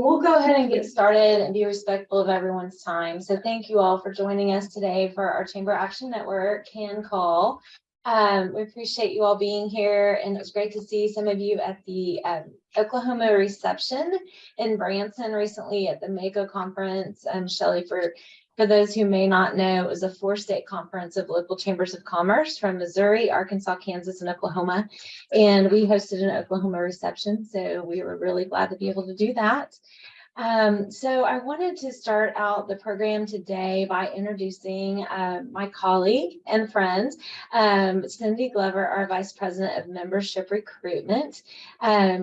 we'll go ahead and get started and be respectful of everyone's time. So thank you all for joining us today for our Chamber Action Network Can Call. We appreciate you all being here, and it was great to see some of you at the Oklahoma reception in Branson recently at the MACO conference. Shelley, for those who may not know, it was a 4-state conference of local chambers of commerce from Missouri, Arkansas, Kansas, and Oklahoma. And we hosted an Oklahoma reception, so we were really glad to be able to do that. So I wanted to start out the program today by introducing my colleague and friend, Cindy Glover, our Vice President of Membership Recruitment.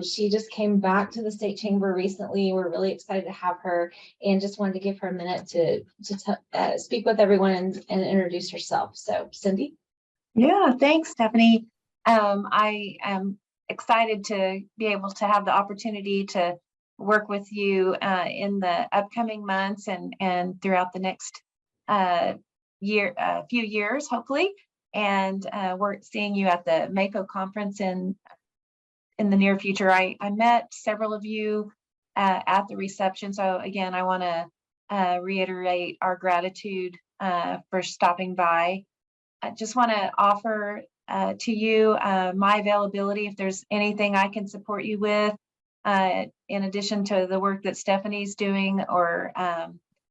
She just came back to the State Chamber recently. We're really excited to have her, and just wanted to give her a minute to speak with everyone and introduce herself. So, Cindy? Yeah, thanks, Stephanie. I am excited to be able to have the opportunity to work with you in the upcoming months and throughout the next few years, hopefully. And we're seeing you at the MACO conference in the near future. I met several of you at the reception. So again, I want to reiterate our gratitude for stopping by. I just want to offer to you my availability if there's anything I can support you with. In addition to the work that Stephanie's doing, or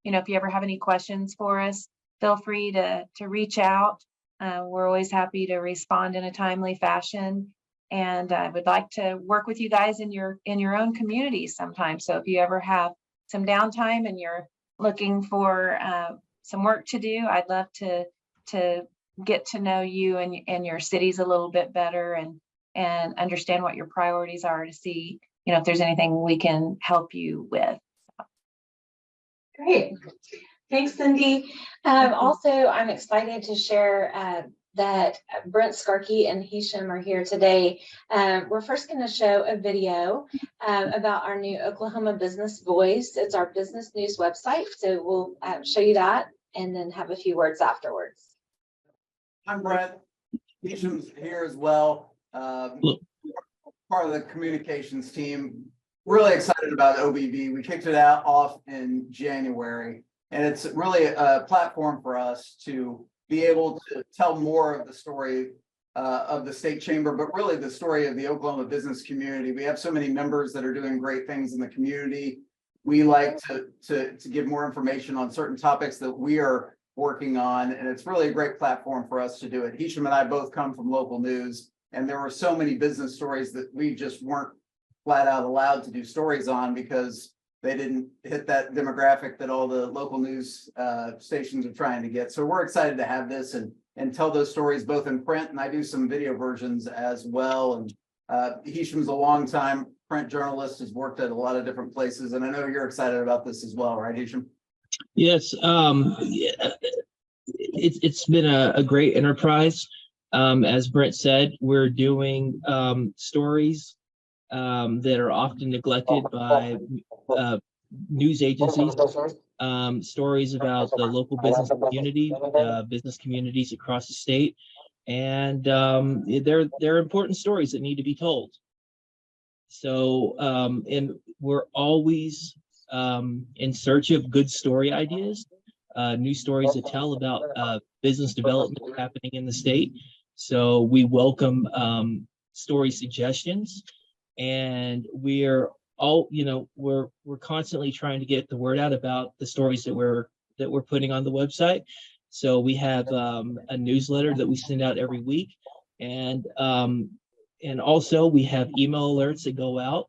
if you ever have any questions for us, feel free to reach out. We're always happy to respond in a timely fashion, and I would like to work with you guys in your own communities sometimes. So if you ever have some downtime and you're looking for some work to do, I'd love to get to know you and your cities a little bit better and understand what your priorities are, to see if there's anything we can help you with. Great. Thanks, Cindy. Also, I'm excited to share that Brent Skarkey and Hisham are here today. We're first going to show a video about our new Oklahoma Business Voice. It's our business news website. So we'll show you that and then have a few words afterwards. I'm Brent. Hisham's here as well. Part of the communications team. Really excited about OBV. We kicked it off in January, and it's really a platform for us to be able to tell more of the story of the State Chamber, but really the story of the Oklahoma business community. We have so many members that are doing great things in the community. We like to give more information on certain topics that we are working on, and it's really a great platform for us to do it. Hisham and I both come from local news, and there were so many business stories that we just weren't flat out allowed to do stories on because they didn't hit that demographic that all the local news stations are trying to get. So we're excited to have this and tell those stories both in print, and I do some video versions as well. And Hisham's a long-time print journalist, has worked at a lot of different places, and I know you're excited about this as well, right, Hisham? Yes, it's been a great enterprise. As Brent said, we're doing stories that are often neglected by news agencies, stories about the local business community, business communities across the state, and they're important stories that need to be told. So, and we're always in search of good story ideas, new stories to tell about business development happening in the state. So we welcome story suggestions, and we're constantly trying to get the word out about the stories that we're putting on the website. So we have a newsletter that we send out every week, and also we have email alerts that go out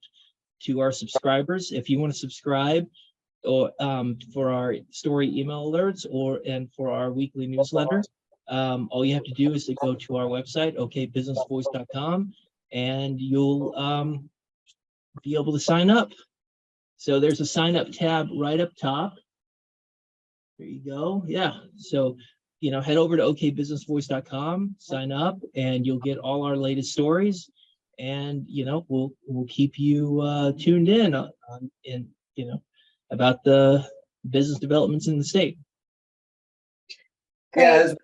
to our subscribers. If you want to subscribe or for our story email alerts and for our weekly newsletter, all you have to do is to go to our website, okbusinessvoice.com, and you'll be able to sign up. So there's a sign up tab right up top. There you go. Yeah. So, head over to okbusinessvoice.com, sign up, and you'll get all our latest stories. And, we'll keep you tuned in about the business developments in the state. Great.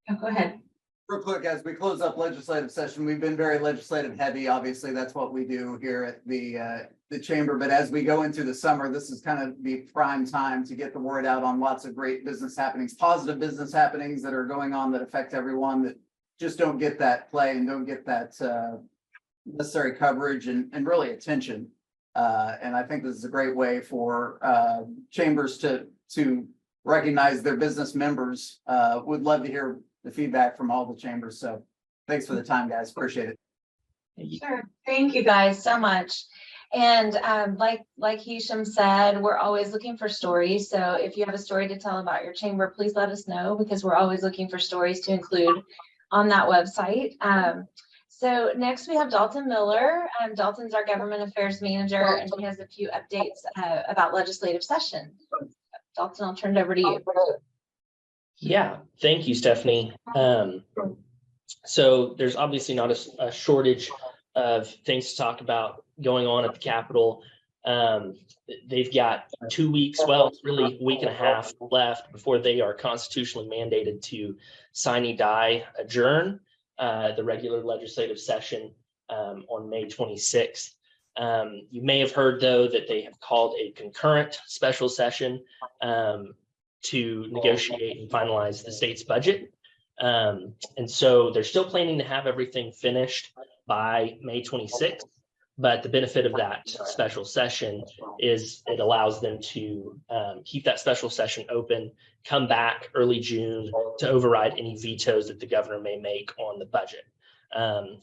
Yeah, go ahead. Real quick, as we close up legislative session, we've been very legislative heavy. Obviously, that's what we do here at the chamber. But as we go into the summer, this is kind of the prime time to get the word out on lots of great business happenings, positive business happenings that are going on that affect everyone, that just don't get that play and don't get that necessary coverage and really attention. And I think this is a great way for chambers to recognize their business members. Would love to hear the feedback from all the chambers. So thanks for the time, guys. Appreciate it. Sure. Thank you guys so much. And like Hisham said, we're always looking for stories. So if you have a story to tell about your chamber, please let us know, because we're always looking for stories to include on that website. So next we have Dalton Miller. Dalton's our government affairs manager, and he has a few updates about legislative session. Dalton, I'll turn it over to you. Yeah, thank you, Stephanie. So there's obviously not a shortage of things to talk about going on at the Capitol. They've got 2 weeks, well, it's really a week and a half left before they are constitutionally mandated to sine die adjourn the regular legislative session on May 26th. You may have heard, though, that they have called a concurrent special session to negotiate and finalize the state's budget. And so they're still planning to have everything finished by May 26th. But the benefit of that special session is it allows them to keep that special session open, come back early June to override any vetoes that the governor may make on the budget.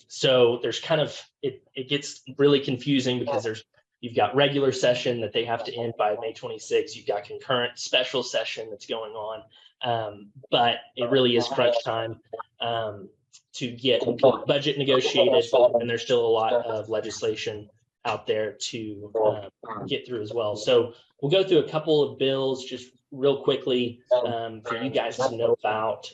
So there's kind of, it gets really confusing because you've got regular session that they have to end by May 26th. You've got concurrent special session that's going on. But it really is crunch time to get budget negotiated. And there's still a lot of legislation out there to get through as well. So we'll go through a couple of bills just real quickly for you guys to know about.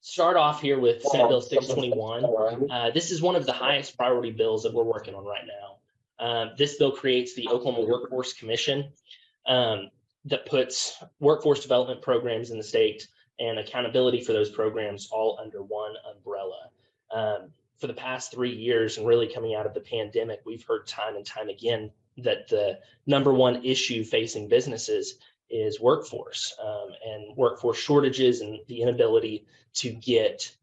Start off here with Senate Bill 621. This is one of the highest priority bills that we're working on right now. This bill creates the Oklahoma Workforce Commission that puts workforce development programs in the state and accountability for those programs all under one umbrella. For the past 3 years, and really coming out of the pandemic, we've heard time and time again that the #1 issue facing businesses is workforce and workforce shortages and the inability to get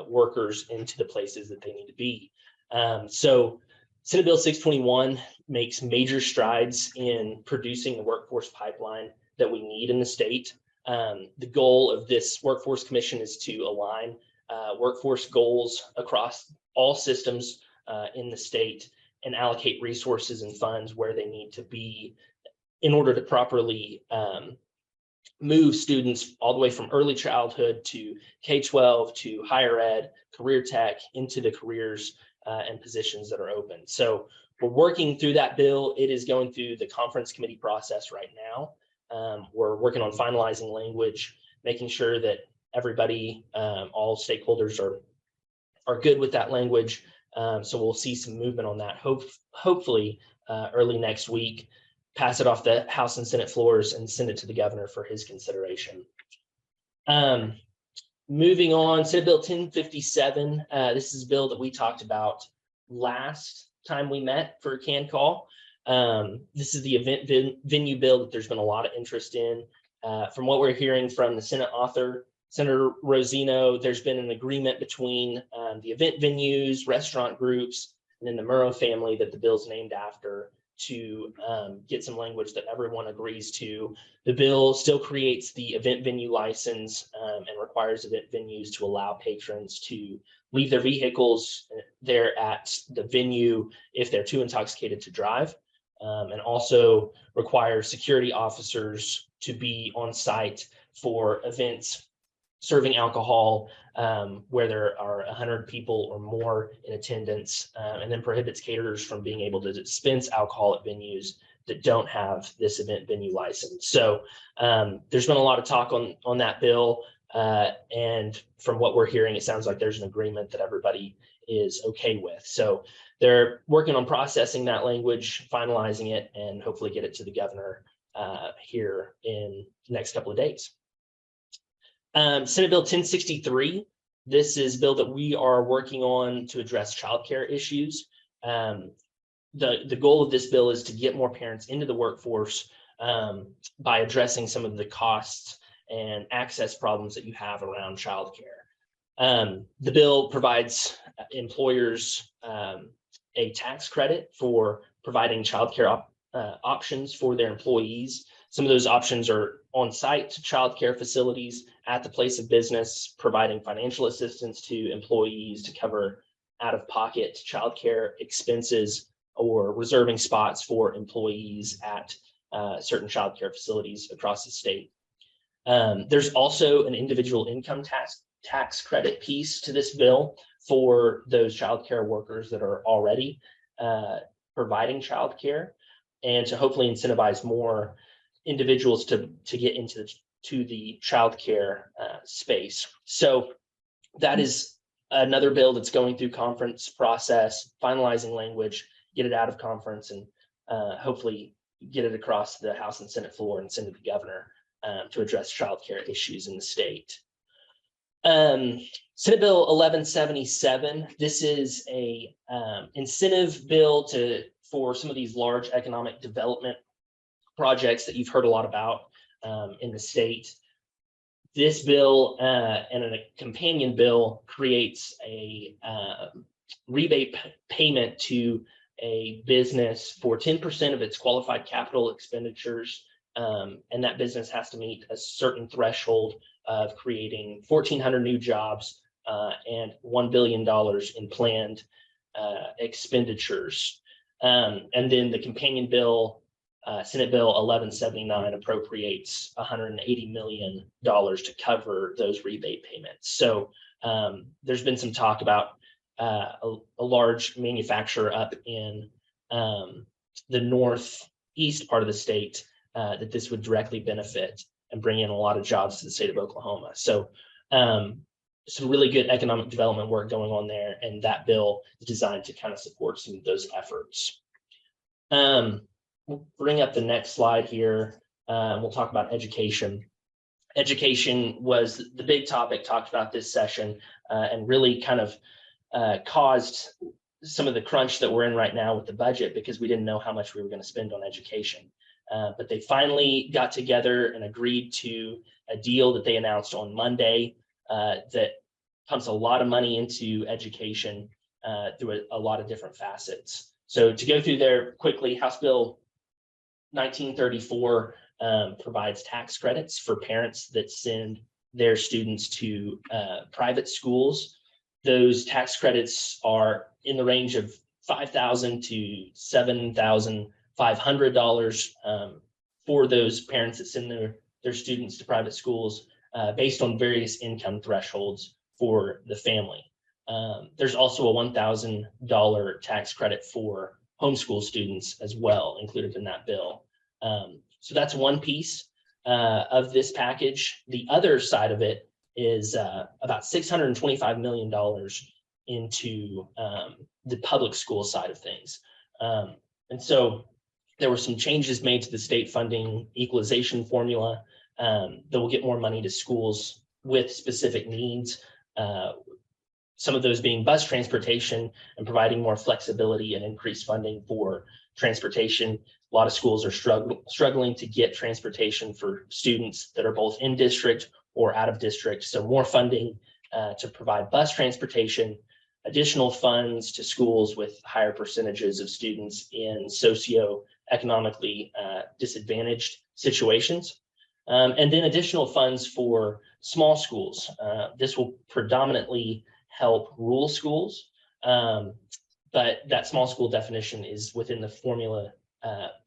workers into the places that they need to be. So Senate Bill 621 makes major strides in producing the workforce pipeline that we need in the state. The goal of this workforce commission is to align workforce goals across all systems in the state and allocate resources and funds where they need to be in order to properly move students all the way from early childhood to K-12 to higher ed, career tech, into the careers and positions that are open. So we're working through that bill. It is going through the conference committee process right now. We're working on finalizing language, making sure that everybody, all stakeholders are good with that language. So we'll see some movement on that, hopefully early next week, pass it off the House and Senate floors and send it to the governor for his consideration. Moving on, Senate Bill 1057. This is a bill that we talked about last time we met for Can Call. This is the event venue bill that there's been a lot of interest in. From what we're hearing from the Senate author, Senator Rosino, there's been an agreement between the event venues, restaurant groups, and then the Murrow family that the bill's named after to get some language that everyone agrees to. The bill still creates the event venue license and requires event venues to allow patrons to leave their vehicles there at the venue if they're too intoxicated to drive. And also requires security officers to be on site for events serving alcohol where there are 100 people or more in attendance, and then prohibits caterers from being able to dispense alcohol at venues that don't have this event venue license. So there's been a lot of talk on that bill, and from what we're hearing, it sounds like there's an agreement that everybody is okay with. So they're working on processing that language, finalizing it, and hopefully get it to the governor here in the next couple of days. Senate Bill 1063. This is a bill that we are working on to address childcare issues. The goal of this bill is to get more parents into the workforce by addressing some of the costs and access problems that you have around childcare. The bill provides employers a tax credit for providing childcare options for their employees. Some of those options are on-site childcare facilities at the place of business, providing financial assistance to employees to cover out-of-pocket childcare expenses, or reserving spots for employees at certain childcare facilities across the state. There's also an individual income tax credit piece to this bill for those childcare workers that are already providing childcare, and to hopefully incentivize more individuals to get into the childcare space. So that is another bill that's going through conference process, finalizing language, get it out of conference, and hopefully get it across the House and Senate floor and send it to the governor to address childcare issues in the state. Senate Bill 1177. This is a incentive bill for some of these large economic development projects that you've heard a lot about in the state. This bill and a companion bill creates a rebate payment to a business for 10% of its qualified capital expenditures, and that business has to meet a certain threshold of creating 1,400 new jobs and $1 billion in planned expenditures. And then the companion bill, Senate Bill 1179, appropriates $180 million to cover those rebate payments. So there's been some talk about a large manufacturer up in the northeast part of the state that this would directly benefit and bring in a lot of jobs to the state of Oklahoma. So some really good economic development work going on there, and that bill is designed to kind of support some of those efforts. We'll bring up the next slide here. We'll talk about education. Education was the big topic talked about this session, and really kind of caused some of the crunch that we're in right now with the budget, because we didn't know how much we were going to spend on education. But they finally got together and agreed to a deal that they announced on Monday that pumps a lot of money into education through a lot of different facets. So to go through there quickly, House Bill 1934 provides tax credits for parents that send their students to private schools. Those tax credits are in the range of $5,000 to $7,500 for those parents that send their students to private schools based on various income thresholds for the family. There's also a $1,000 tax credit for homeschool students as well, included in that bill. So that's one piece of this package. The other side of it is about $625 million into the public school side of things. And so there were some changes made to the state funding equalization formula that will get more money to schools with specific needs. Some of those being bus transportation and providing more flexibility and increased funding for transportation. A lot of schools are struggling to get transportation for students that are both in district or out of district. So more funding to provide bus transportation, additional funds to schools with higher percentages of students in socioeconomically disadvantaged situations. And then additional funds for small schools. This will predominantly help rural schools, but that small school definition is within the formula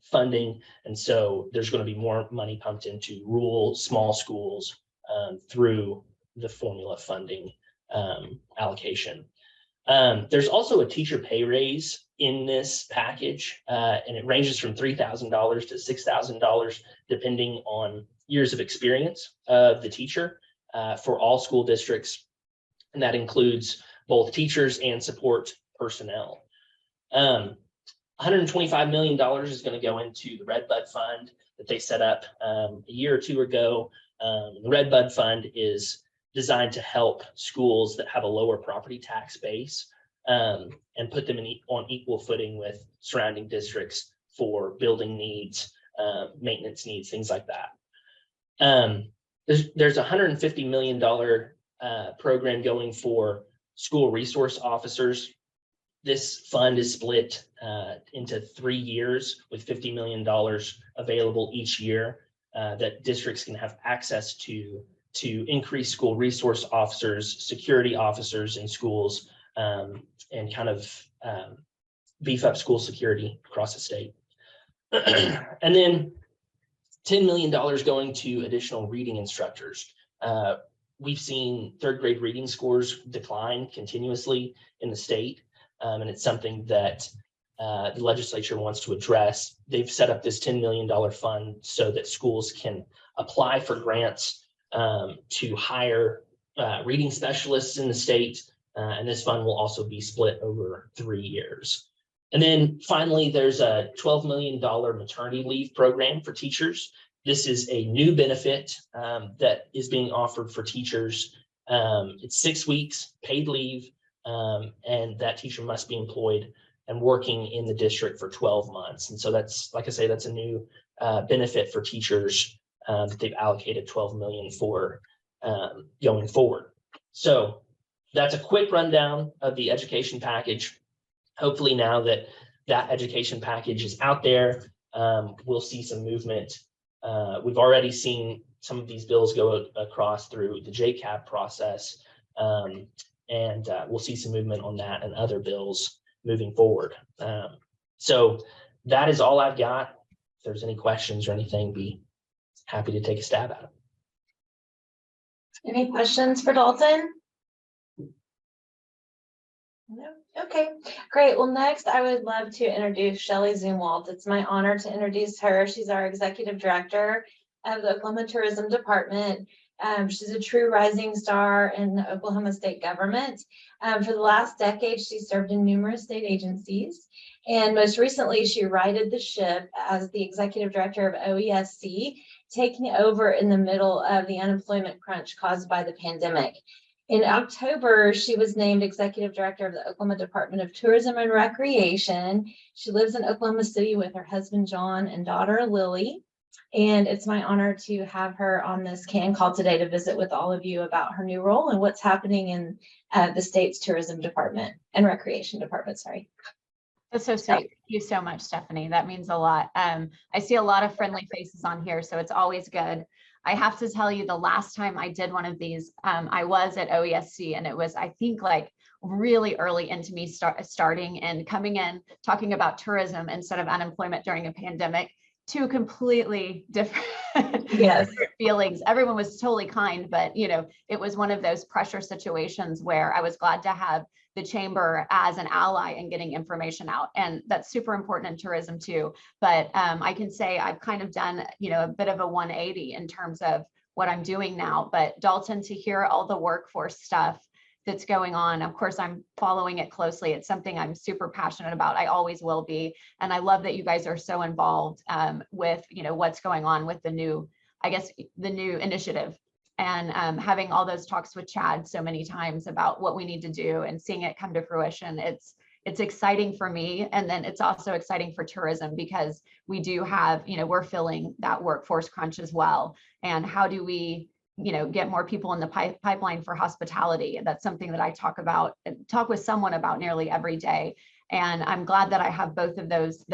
funding. And so there's going to be more money pumped into rural small schools through the formula funding allocation. There's also a teacher pay raise in this package, and it ranges from $3,000 to $6,000, depending on years of experience of the teacher for all school districts. And that includes both teachers and support personnel. $125 million is going to go into the Red Bud Fund that they set up a year or two ago. The Red Bud Fund is designed to help schools that have a lower property tax base and put them on equal footing with surrounding districts for building needs, maintenance needs, things like that. There's $150 million program going for school resource officers. This fund is split into 3 years with $50 million available each year that districts can have access to increase school resource officers, security officers in schools, and kind of beef up school security across the state. And then $10 million going to additional reading instructors. We've seen third grade reading scores decline continuously in the state. And it's something that the legislature wants to address. They've set up this $10 million fund so that schools can apply for grants to hire reading specialists in the state. And this fund will also be split over 3 years. And then finally, there's a $12 million maternity leave program for teachers. This is a new benefit that is being offered for teachers. It's 6 weeks paid leave, and that teacher must be employed and working in the district for 12 months. And so that's, like I say, that's a new benefit for teachers that they've allocated $12 million for going forward. So that's a quick rundown of the education package. Hopefully now that that education package is out there, we'll see some movement. We've already seen some of these bills go across through the JCAB process, and we'll see some movement on that and other bills moving forward. So that is all I've got. If there's any questions or anything, be happy to take a stab at it. Any questions for Dalton? No. Okay, great. Well, next I would love to introduce Shelley Zumwalt. It's my honor to introduce her. She's our executive director of the Oklahoma Tourism Department. She's a true rising star in the Oklahoma state government. For the last decade, she served in numerous state agencies. And most recently, she righted the ship as the executive director of OESC, taking over in the middle of the unemployment crunch caused by the pandemic. In October, she was named executive director of the Oklahoma Department of Tourism and Recreation. She lives in Oklahoma City with her husband, John, and daughter, Lily. And it's my honor to have her on this CAN call today to visit with all of you about her new role and what's happening in the state's tourism department and recreation department, sorry. That's so sweet. Thank you so much, Stephanie. That means a lot. I see a lot of friendly faces on here, so it's always good. I have to tell you, the last time I did one of these, I was at OESC, and it was, I think, like really early into me starting and coming in, talking about tourism instead of unemployment during a pandemic. Two completely different, Yes. different feelings. Everyone was totally kind, but you know, it was one of those pressure situations where I was glad to have the chamber as an ally in getting information out, and that's super important in tourism too. But I can say I've kind of done, you know, a bit of a 180 in terms of what I'm doing now. But Dalton, to hear all the workforce stuff that's going on, of course, I'm following it closely. It's something I'm super passionate about. I always will be, and I love that you guys are so involved with, you know, what's going on with the new, I guess, the new initiative. And having all those talks with Chad so many times about what we need to do and seeing it come to fruition, it's exciting for me. And then it's also exciting for tourism because we do have, you know, we're filling that workforce crunch as well. And how do we, you know, get more people in the pipeline for hospitality? That's something that I talk with someone about nearly every day. And I'm glad that I have both of those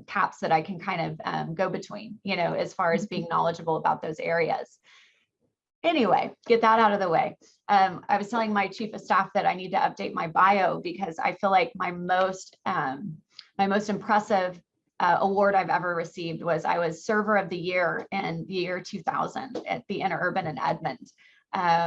caps that I can kind of go between, you know, as far as being knowledgeable about those areas. Anyway, get that out of the way. I was telling my chief of staff that I need to update my bio because I feel like my most impressive award I've ever received was I was server of the year in the year 2000 at the Interurban in Edmond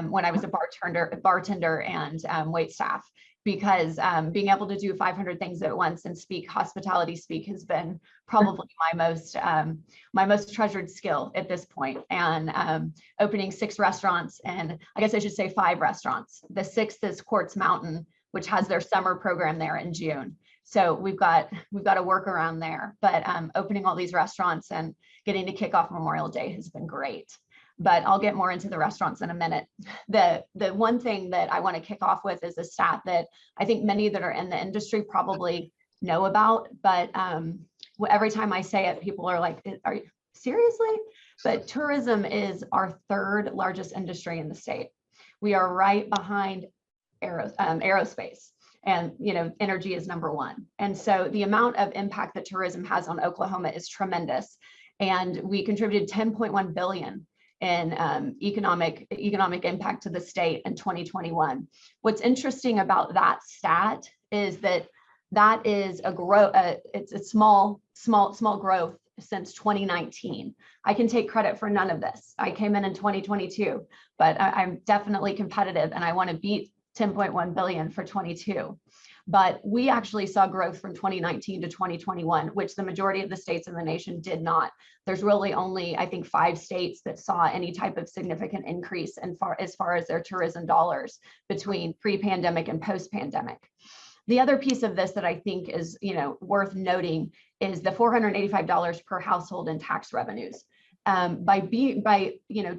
when I was a bartender and wait staff. Because being able to do 500 things at once and hospitality speak has been probably my most treasured skill at this point. And opening 6 restaurants, and I guess I should say 5 restaurants. The 6th is Quartz Mountain, which has their summer program there in June. So we've got to work around there. But opening all these restaurants and getting to kick off Memorial Day has been great. but I'll get more into the restaurants in a minute. The one thing that I want to kick off with is a stat that I think many that are in the industry probably know about, but every time I say it, people are like, are you seriously? But tourism is our third largest industry in the state. We are right behind aerospace, and energy is number one. And so the amount of impact that tourism has on Oklahoma is tremendous. And we contributed 10.1 billion in economic impact to the state in 2021. What's interesting about that stat is that is a growth. It's a small growth since 2019. I can take credit for none of this. I came in 2022, but I'm definitely competitive, and I want to beat 10.1 billion for 22. But we actually saw growth from 2019 to 2021, which the majority of the states in the nation did not. There's really only, I think, 5 states that saw any type of significant increase as far as their tourism dollars between pre-pandemic and post-pandemic. The other piece of this that I think is, worth noting is the $485 per household in tax revenues. By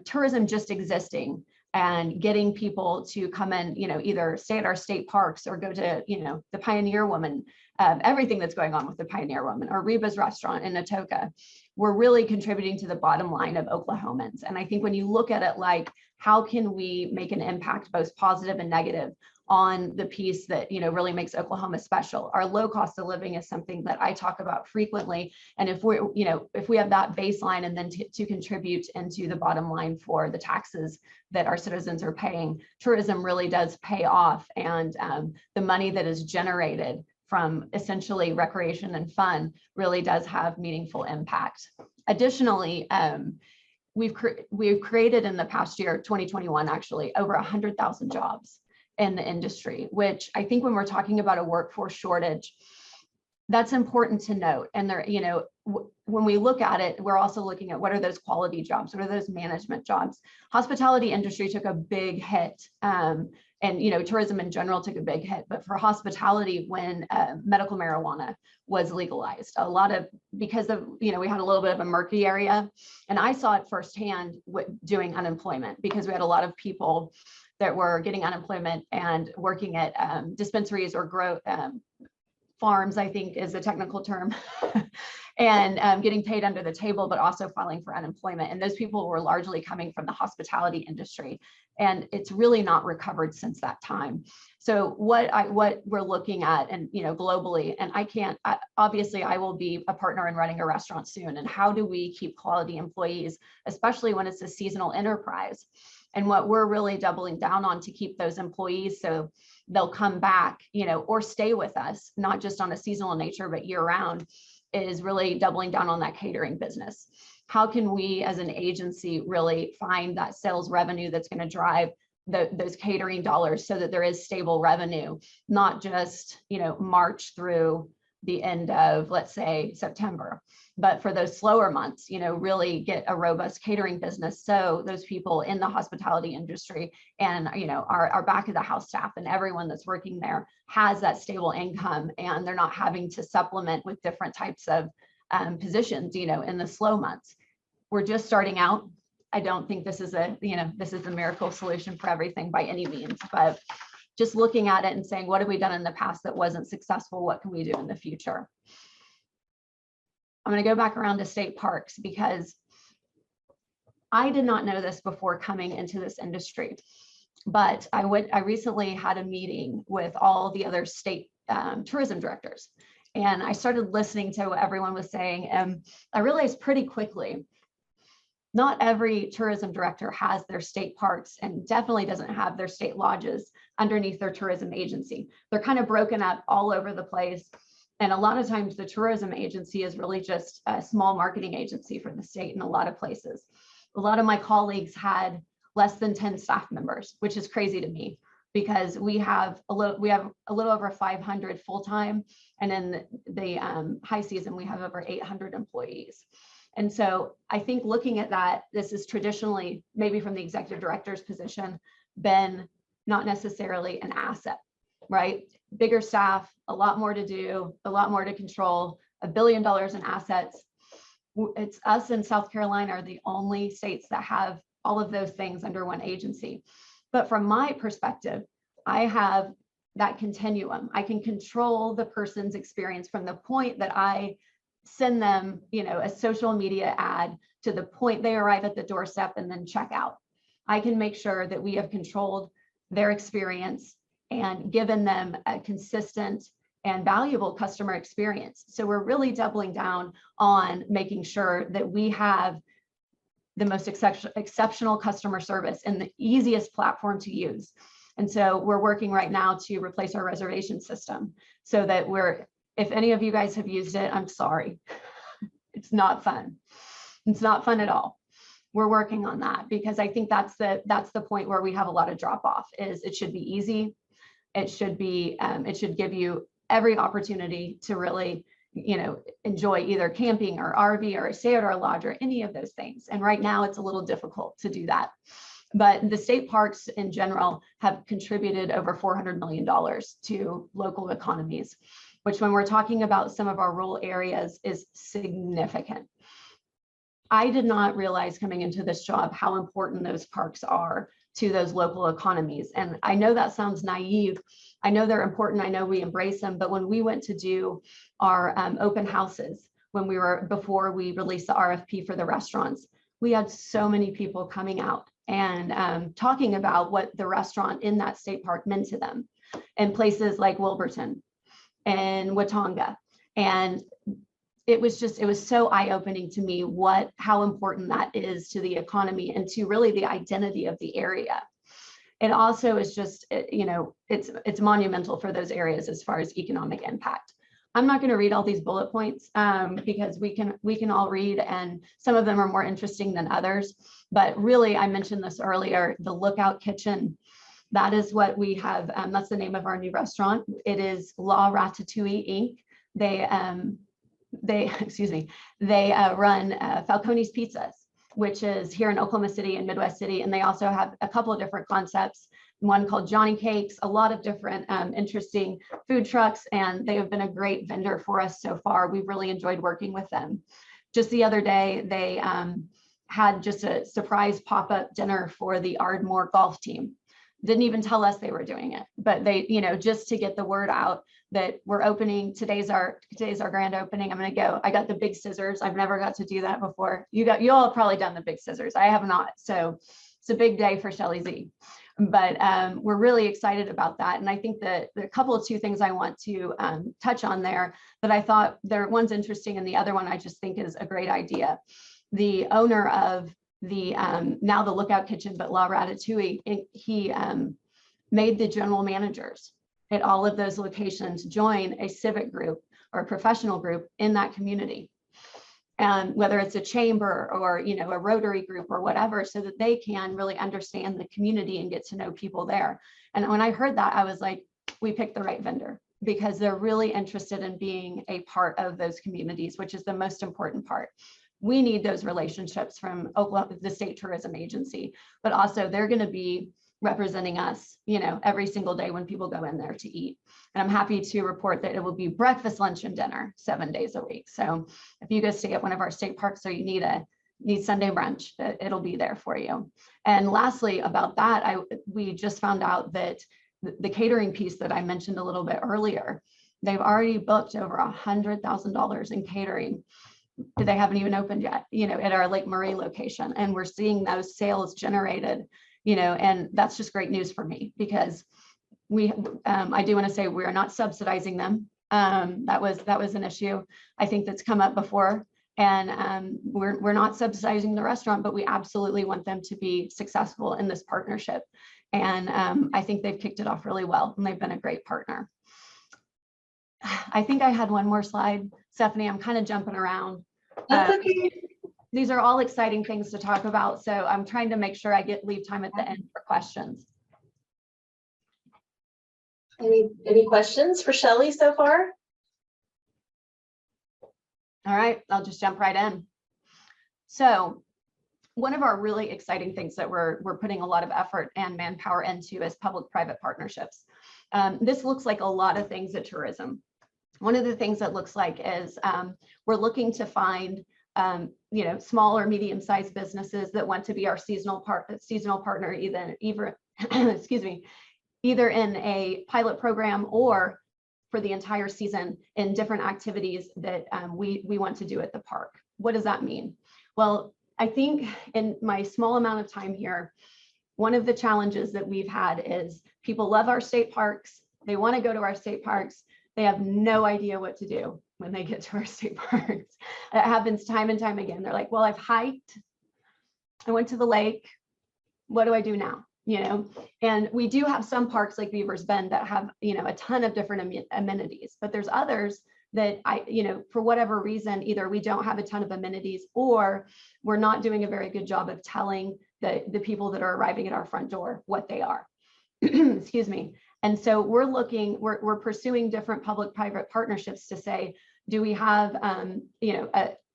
tourism just existing and getting people to come in, either stay at our state parks or go to, the Pioneer Woman, everything that's going on with the Pioneer Woman or Reba's restaurant in Atoka, we're really contributing to the bottom line of Oklahomans. And I think when you look at it like, how can we make an impact, both positive and negative, on the piece that really makes Oklahoma special? Our low cost of living is something that I talk about frequently, and if we have that baseline and then to contribute into the bottom line for the taxes that our citizens are paying, tourism really does pay off, and the money that is generated from essentially recreation and fun really does have meaningful impact. Additionally, we've created in the past year, 2021, actually over 100,000 jobs in the industry, which I think when we're talking about a workforce shortage, that's important to note. And there, when we look at it, we're also looking at what are those quality jobs, what are those management jobs. Hospitality industry took a big hit, and tourism in general took a big hit. But for hospitality, when medical marijuana was legalized, a lot of, because of, we had a little bit of a murky area, and I saw it firsthand doing unemployment, because we had a lot of people that were getting unemployment and working at dispensaries or farms, I think is the technical term, and getting paid under the table, but also filing for unemployment. And those people were largely coming from the hospitality industry. And it's really not recovered since that time. So what we're looking at, and globally, and obviously I will be a partner in running a restaurant soon. And how do we keep quality employees, especially when it's a seasonal enterprise? And what we're really doubling down on to keep those employees so they'll come back, or stay with us, not just on a seasonal nature, but year round, is really doubling down on that catering business. How can we as an agency really find that sales revenue that's going to drive those catering dollars so that there is stable revenue, not just, March through the end of, let's say, September, but for those slower months, really get a robust catering business. So those people in the hospitality industry and, our back of the house staff and everyone that's working there has that stable income, and they're not having to supplement with different types of positions, in the slow months. We're just starting out. I don't think this is a miracle solution for everything by any means, but just looking at it and saying, what have we done in the past that wasn't successful? What can we do in the future? I'm going to go back around to state parks, because I did not know this before coming into this industry, but I recently had a meeting with all the other state tourism directors, and I started listening to what everyone was saying, and I realized pretty quickly, not every tourism director has their state parks, and definitely doesn't have their state lodges underneath their tourism agency. They're kind of broken up all over the place. And a lot of times the tourism agency is really just a small marketing agency for the state in a lot of places. A lot of my colleagues had less than 10 staff members, which is crazy to me, because we have a little over 500 full-time, and in the high season we have over 800 employees. And so I think looking at that, this is traditionally, maybe from the executive director's position, been not necessarily an asset, right? Bigger staff, a lot more to do, a lot more to control, $1 billion in assets. It's us and South Carolina are the only states that have all of those things under one agency. But from my perspective, I have that continuum. I can control the person's experience from the point that I send them, a social media ad to the point they arrive at the doorstep and then check out. I can make sure that we have controlled their experience and given them a consistent and valuable customer experience. So we're really doubling down on making sure that we have the most exceptional customer service and the easiest platform to use. And so we're working right now to replace our reservation system so that if any of you guys have used it, I'm sorry. It's not fun. It's not fun at all. We're working on that because I think that's the point where we have a lot of drop off. Is it should be easy. It should give you every opportunity to really, enjoy either camping or RV or stay at our lodge or any of those things. And right now it's a little difficult to do that. But the state parks in general have contributed over $400 million to local economies, which when we're talking about some of our rural areas is significant. I did not realize coming into this job how important those parks are to those local economies. And I know that sounds naive. I know they're important. I know we embrace them. But when we went to do our open houses, before we released the RFP for the restaurants, we had so many people coming out and talking about what the restaurant in that state park meant to them in places like Wilburton and Watonga. And it was so eye-opening to me how important that is to the economy and to really the identity of the area. It also is just, it's monumental for those areas as far as economic impact. I'm not going to read all these bullet points because we can all read, and some of them are more interesting than others. But really, I mentioned this earlier, the Lookout Kitchen. That is what we have. That's the name of our new restaurant. It is La Ratatouille Inc. They run Falcone's Pizzas, which is here in Oklahoma City and Midwest City. And they also have a couple of different concepts, one called Johnny Cakes, a lot of different interesting food trucks. And they have been a great vendor for us so far. We've really enjoyed working with them. Just the other day, they had just a surprise pop-up dinner for the Ardmore golf team. Didn't even tell us they were doing it, but they, just to get the word out that we're opening. Today's our grand opening. I'm going to go. I got the big scissors. I've never got to do that before. You all have probably done the big scissors. I have not. So it's a big day for Shelly Z, but we're really excited about that. And I think that there are a couple of two things I want to touch on there that I thought one's interesting and the other one I just think is a great idea. The owner of the now the Lookout Kitchen, but La Ratatouille, he made the general managers at all of those locations join a civic group or a professional group in that community. And whether it's a chamber or, a Rotary group or whatever, so that they can really understand the community and get to know people there. And when I heard that, I was like, we picked the right vendor because they're really interested in being a part of those communities, which is the most important part. We need those relationships from Oklahoma, the state tourism agency, but also they're going to be representing us, every single day when people go in there to eat. And I'm happy to report that it will be breakfast, lunch, and dinner 7 days a week. So if you go stay at one of our state parks or you need Sunday brunch, it'll be there for you. And lastly, about that, we just found out that the catering piece that I mentioned a little bit earlier, they've already booked over $100,000 in catering. They haven't even opened yet, at our Lake Murray location. And we're seeing those sales generated, and that's just great news for me because I do want to say we are not subsidizing them. That was an issue I think that's come up before. And we're not subsidizing the restaurant, but we absolutely want them to be successful in this partnership. And I think they've kicked it off really well and they've been a great partner. I think I had one more slide, Stephanie. I'm kind of jumping around. That's okay. These are all exciting things to talk about. So I'm trying to make sure I leave time at the end for questions. Any questions for Shelly so far? All right, I'll just jump right in. So one of our really exciting things that we're putting a lot of effort and manpower into is public-private partnerships. This looks like a lot of things at tourism. One of the things that looks like is we're looking to find small or medium-sized businesses that want to be our seasonal partner, either excuse me, either in a pilot program or for the entire season in different activities that we want to do at the park. What does that mean? Well, I think in my small amount of time here, one of the challenges that we've had is people love our state parks. They want to go to our state parks. They have no idea what to do when they get to our state parks. It happens time and time again. They're like, well, I've hiked. I went to the lake. What do I do now? And we do have some parks like Beavers Bend that have, a ton of different amenities, but there's others that for whatever reason, either we don't have a ton of amenities or we're not doing a very good job of telling the people that are arriving at our front door what they are. Excuse me. And so we're pursuing different public-private partnerships to say, do we have,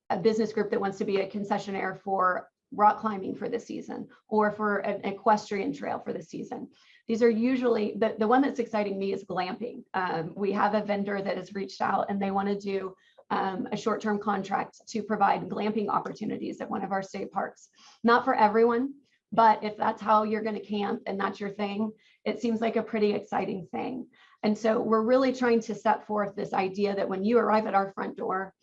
a business group that wants to be a concessionaire for rock climbing for the season or for an equestrian trail for the season? These are usually, the one that's exciting me is glamping. We have a vendor that has reached out and they want to do a short-term contract to provide glamping opportunities at one of our state parks. Not for everyone, but if that's how you're going to camp and that's your thing, it seems like a pretty exciting thing. And so we're really trying to set forth this idea that when you arrive at our front door,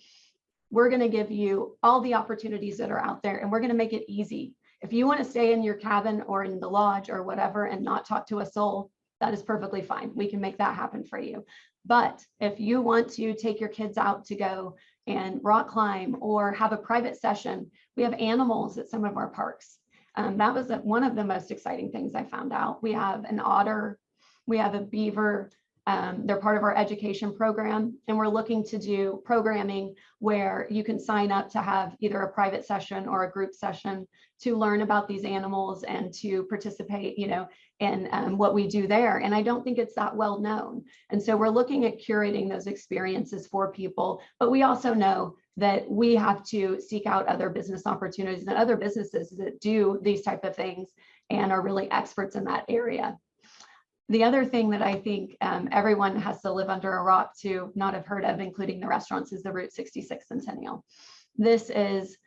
we're going to give you all the opportunities that are out there and we're going to make it easy. If you want to stay in your cabin or in the lodge or whatever and not talk to a soul, that is perfectly fine. We can make that happen for you. But if you want to take your kids out to go and rock climb or have a private session, we have animals at some of our parks. That was one of the most exciting things I found out. We have an otter, we have a beaver. They're part of our education program, and we're looking to do programming where you can sign up to have either a private session or a group session to learn about these animals and to participate, in what we do there. And I don't think it's that well known. And so we're looking at curating those experiences for people, but we also know that we have to seek out other business opportunities and other businesses that do these type of things and are really experts in that area. The other thing that I think everyone has to live under a rock to not have heard of, including the restaurants, is the Route 66 Centennial. This is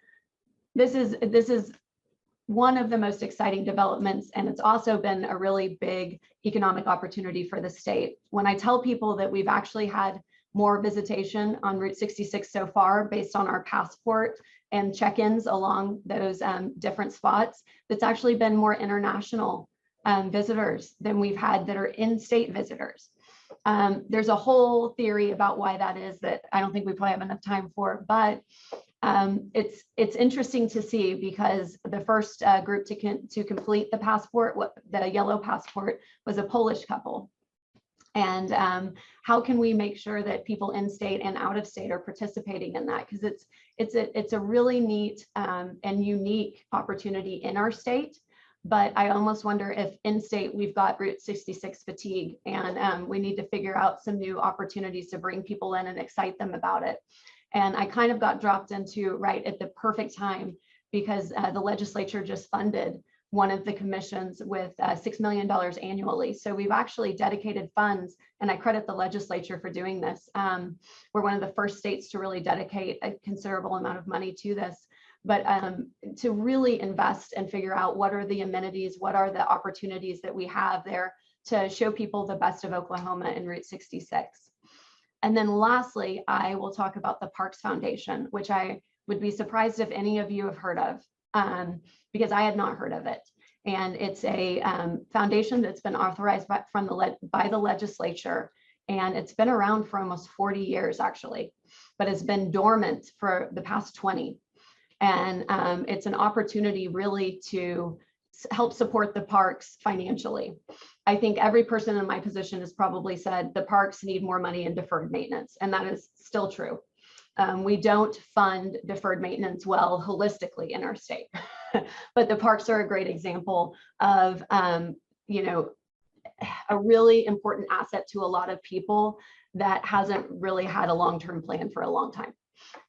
one of the most exciting developments, and it's also been a really big economic opportunity for the state. When I tell people that we've actually had more visitation on Route 66 so far based on our passport and check-ins along those different spots, that's actually been more international visitors than we've had that are in-state visitors. There's a whole theory about why that is that I don't think we probably have enough time for, but it's interesting to see because the first group to complete the passport, the yellow passport, was a Polish couple. And how can we make sure that people in state and out of state are participating in that? Because it's a really neat and unique opportunity in our state. But I almost wonder if in state we've got Route 66 fatigue and we need to figure out some new opportunities to bring people in and excite them about it. And I kind of got dropped into right at the perfect time because the legislature just funded one of the commissions with $6 million annually. So we've actually dedicated funds, and I credit the legislature for doing this. We're one of the first states to really dedicate a considerable amount of money to this, but to really invest and figure out what are the amenities, what are the opportunities that we have there to show people the best of Oklahoma in Route 66. And then lastly, I will talk about the Parks Foundation, which I would be surprised if any of you have heard of. Because I had not heard of it. And it's a foundation that's been authorized by the legislature. And it's been around for almost 40 years, actually, but it's been dormant for the past 20. And it's an opportunity really to help support the parks financially. I think every person in my position has probably said the parks need more money in deferred maintenance, and that is still true. We don't fund deferred maintenance well holistically in our state, but the parks are a great example of, a really important asset to a lot of people that hasn't really had a long-term plan for a long time.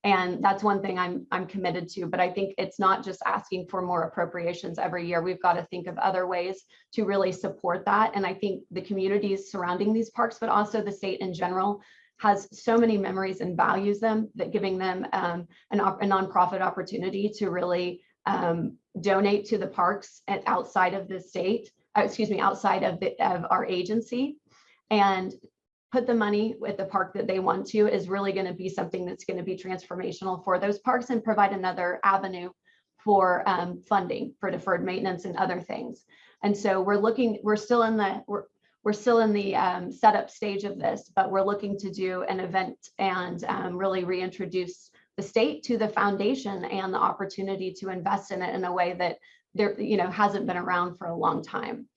And that's one thing I'm committed to, but I think it's not just asking for more appropriations every year. We've got to think of other ways to really support that. And I think the communities surrounding these parks, but also the state in general, has so many memories and values them, that giving them a nonprofit opportunity to really donate to the parks and outside of the state, outside of our agency, and put the money with the park that they want to, is really going to be something that's going to be transformational for those parks and provide another avenue for funding for deferred maintenance and other things. And so we're still in the setup stage of this, but we're looking to do an event and really reintroduce the state to the foundation and the opportunity to invest in it in a way that there, hasn't been around for a long time.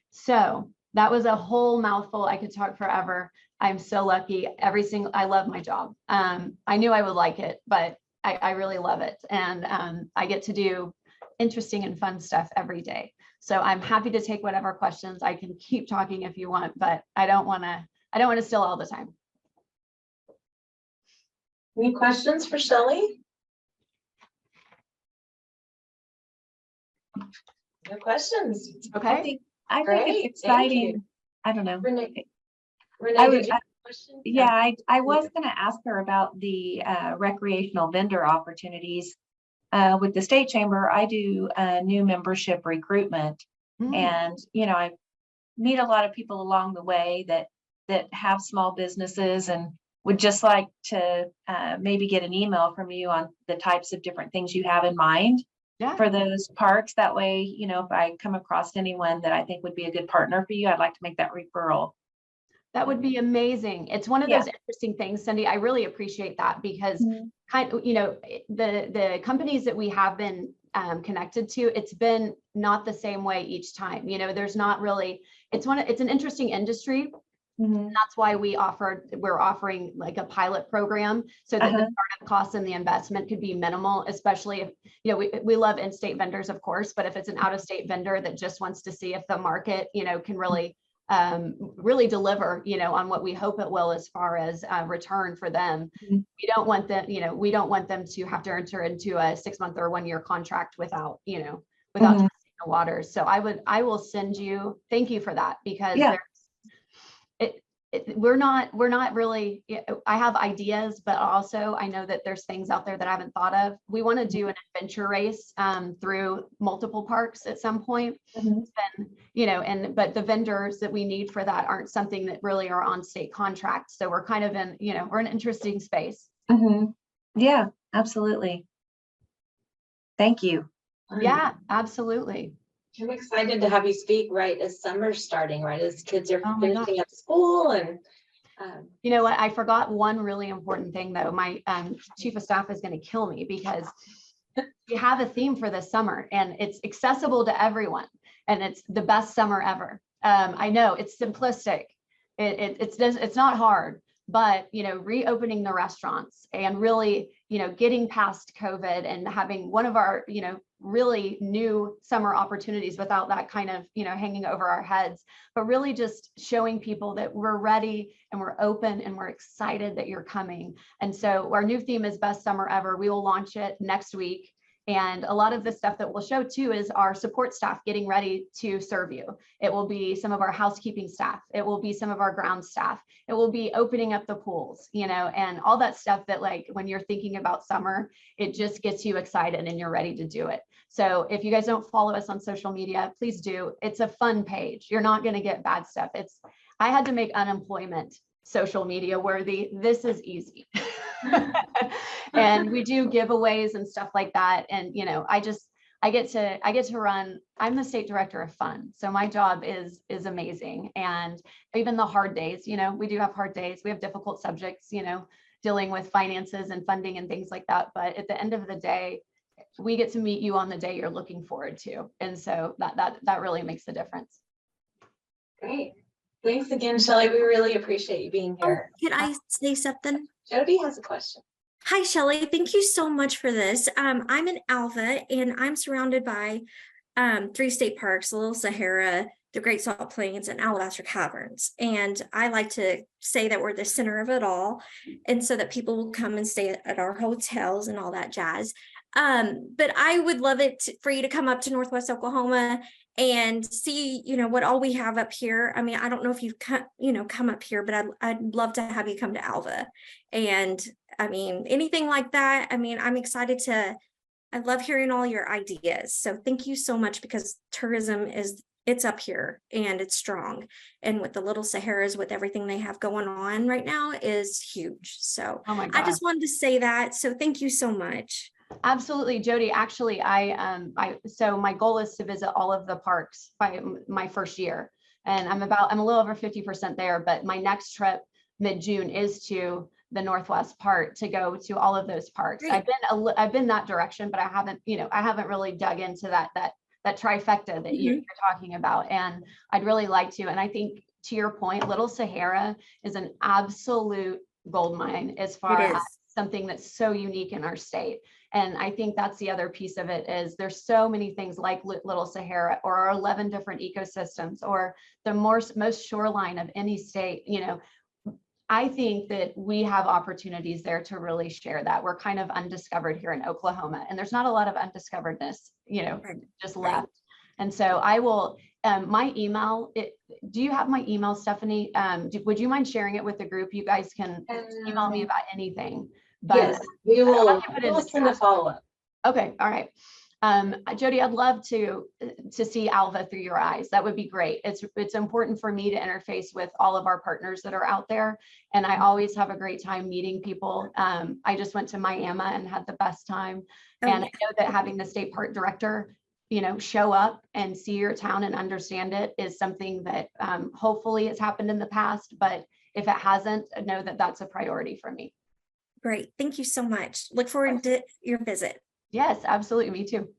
So that was a whole mouthful. I could talk forever. I'm so lucky. I love my job. I knew I would like it, but I really love it. And I get to do interesting and fun stuff every day. So I'm happy to take whatever questions. I can keep talking if you want, but I don't want to steal all the time. Any questions for Shelley? No questions. Okay. I think Great, it's thank you. exciting. I don't know. Renee, I did would- you have a question? Yeah, I was going to ask her about the recreational vendor opportunities. With the state chamber, I do new membership recruitment, and I meet a lot of people along the way that have small businesses and would just like to maybe get an email from you on the types of different things you have in mind for those parks. That way, if I come across anyone that I think would be a good partner for you, I'd like to make that referral. That would be amazing. It's one of those interesting things, Cindy. I really appreciate that because the companies that we have been connected to, it's been not the same way each time. There's not really, it's an interesting industry. That's why we're offering like a pilot program so that the startup costs and the investment could be minimal, especially if, we love in-state vendors, of course, but if it's an out-of-state vendor that just wants to see if the market, can really deliver, on what we hope it will as far as return for them. We don't want them, we don't want them to have to enter into a 6-month or 1-year contract without testing the waters. So I will send you, thank you for that, because we're not really, I have ideas, but also I know that there's things out there that I haven't thought of. We want to do an adventure race through multiple parks at some point. But the vendors that we need for that aren't something that really are on state contracts. So we're kind of in, we're in an interesting space. Yeah, absolutely. Thank you. Yeah, absolutely. I'm excited to have you speak right as summer's starting, right as kids are Oh my gosh. finishing up school. And you know what? I forgot one really important thing though. My chief of staff is going to kill me because we have a theme for this summer and it's accessible to everyone and it's the best summer ever. I know it's simplistic. It's not hard, but reopening the restaurants and really, getting past COVID and having one of our, really new summer opportunities without that kind of, hanging over our heads, but really just showing people that we're ready and we're open and we're excited that you're coming. And so our new theme is Best Summer Ever. We will launch it next week. And a lot of the stuff that we'll show too is our support staff getting ready to serve you. It will be some of our housekeeping staff. It will be some of our ground staff. It will be opening up the pools, and all that stuff that like when you're thinking about summer, it just gets you excited and you're ready to do it. So if you guys don't follow us on social media, please do. It's a fun page. You're not going to get bad stuff. I had to make unemployment social media worthy. This is easy. And we do giveaways and stuff like that. And, I get to run, I'm the state director of fun. So my job is amazing. And even the hard days, we do have hard days. We have difficult subjects, dealing with finances and funding and things like that. But at the end of the day, we get to meet you on the day you're looking forward to. And so that really makes the difference. great. Thanks again, Shelley. We really appreciate you being here. Can I say something? Jody has a question. Hi, Shelley. Thank you so much for this. I'm in Alva and I'm surrounded by 3 state parks, the Little Sahara, the Great Salt Plains, and Alabaster Caverns. And I like to say that we're the center of it all. And so that people will come and stay at our hotels and all that jazz. But I would love for you to come up to Northwest Oklahoma and see, what all we have up here. I mean, I don't know if you've come up here, but I'd love to have you come to Alva. And I mean, anything like that. I mean, I'm excited I love hearing all your ideas. So thank you so much, because tourism it's up here and it's strong. And with the Little Saharas, with everything they have going on right now, is huge. So Oh my I gosh. just wanted to say that. So thank you so much. Absolutely, Jody. Actually, so my goal is to visit all of the parks by my first year. And I'm a little over 50% there, but my next trip mid-June is to the Northwest part to go to all of those parks. Great. I've been that direction, but I haven't really dug into that trifecta that you're talking about. And I'd really like to. And I think, to your point, Little Sahara is an absolute gold mine as far as something that's so unique in our state. And I think that's the other piece of it, is there's so many things like Little Sahara, or our 11 different ecosystems, or the most shoreline of any state. I think that we have opportunities there to really share that. We're kind of undiscovered here in Oklahoma, and there's not a lot of undiscoveredness, just left. And so I will, my email, do you have my email, Stephanie? Would you mind sharing it with the group? You guys can email me about anything. But Yes, we will send a chat. follow-up. Okay, all right. Jody, I'd love to see Alva through your eyes. That would be great. It's important for me to interface with all of our partners that are out there. And I always have a great time meeting people. I just went to Miami and had the best time. And I know that having the state park director, show up and see your town and understand it is something that hopefully has happened in the past. But if it hasn't, know that that's a priority for me. Great. Thank you so much. Look forward to your visit. Yes, absolutely. Me too.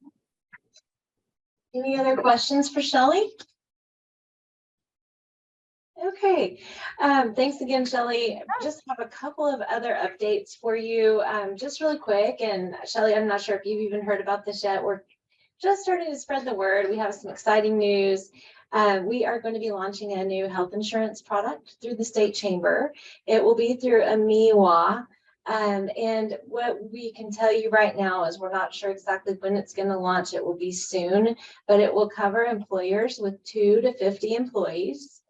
Any other questions for Shelley? Okay, thanks again, Shelley. Just have a couple of other updates for you, just really quick. And Shelley, I'm not sure if you've even heard about this yet. We're just starting to spread the word. We have some exciting news. We are going to be launching a new health insurance product through the state chamber. It will be through AMIWA. And what we can tell you right now is we're not sure exactly when it's going to launch. It will be soon, but it will cover employers with 2 to 50 employees.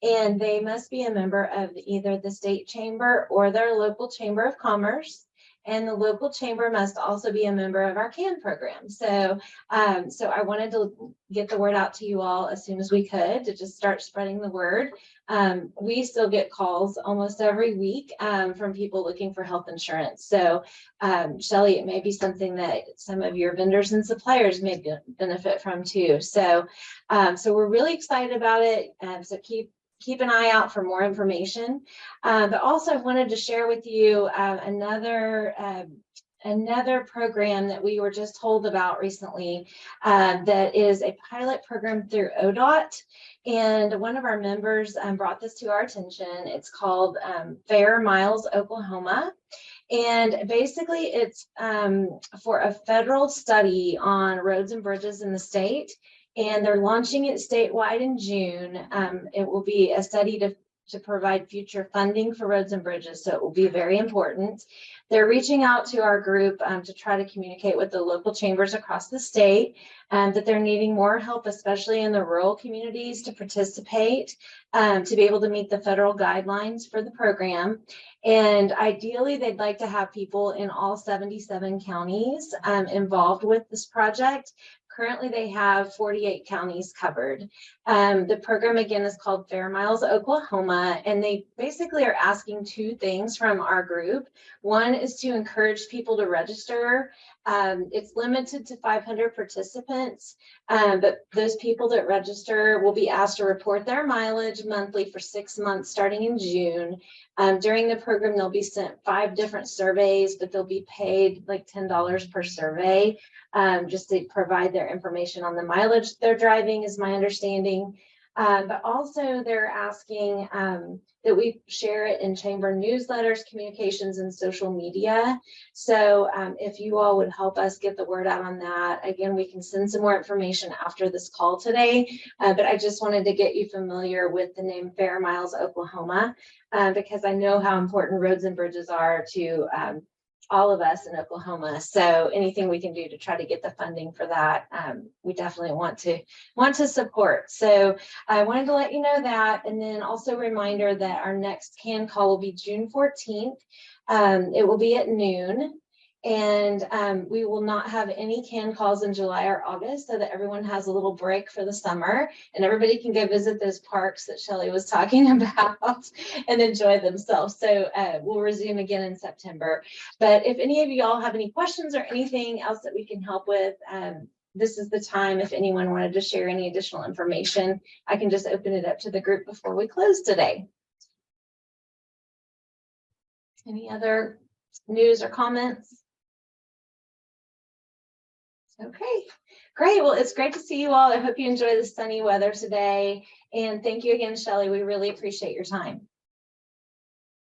And they must be a member of either the state chamber or their local chamber of commerce. And the local chamber must also be a member of our CAN program. So I wanted to get the word out to you all as soon as we could, to just start spreading the word. We still get calls almost every week from people looking for health insurance. So Shelley, it may be something that some of your vendors and suppliers may benefit from too. So we're really excited about it. So keep an eye out for more information. But also I wanted to share with you another program that we were just told about recently that is a pilot program through ODOT. And one of our members brought this to our attention. It's called Fair Miles Oklahoma. And basically it's for a federal study on roads and bridges in the state. And they're launching it statewide in June. It will be a study to provide future funding for roads and bridges. So it will be very important. They're reaching out to our group to try to communicate with the local chambers across the state that they're needing more help, especially in the rural communities, to participate, to be able to meet the federal guidelines for the program. And ideally, they'd like to have people in all 77 counties involved with this project. Currently, they have 48 counties covered. The program, again, is called Fair Miles Oklahoma, and they basically are asking 2 things from our group. One is to encourage people to register. It's limited to 500 participants, but those people that register will be asked to report their mileage monthly for 6 months starting in June. During the program, they'll be sent 5 different surveys, but they'll be paid like $10 per survey. Just to provide their information on the mileage they're driving, is my understanding. But also they're asking that we share it in chamber newsletters, communications, and social media. So if you all would help us get the word out on that, again, we can send some more information after this call today. But I just wanted to get you familiar with the name Fair Miles Oklahoma, because I know how important roads and bridges are to all of us in Oklahoma. So anything we can do to try to get the funding for that, we definitely want to support. So I wanted to let you know that, and then also a reminder that our next CAN call will be June 14th. It will be at noon. And we will not have any CAN calls in July or August, so that everyone has a little break for the summer and everybody can go visit those parks that Shelley was talking about and enjoy themselves. So we'll resume again in September. But if any of you all have any questions or anything else that we can help with, this is the time. If anyone wanted to share any additional information, I can just open it up to the group before we close today. Any other news or comments? Okay, great. Well, it's great to see you all. I hope you enjoy the sunny weather today. And thank you again, Shelley. We really appreciate your time.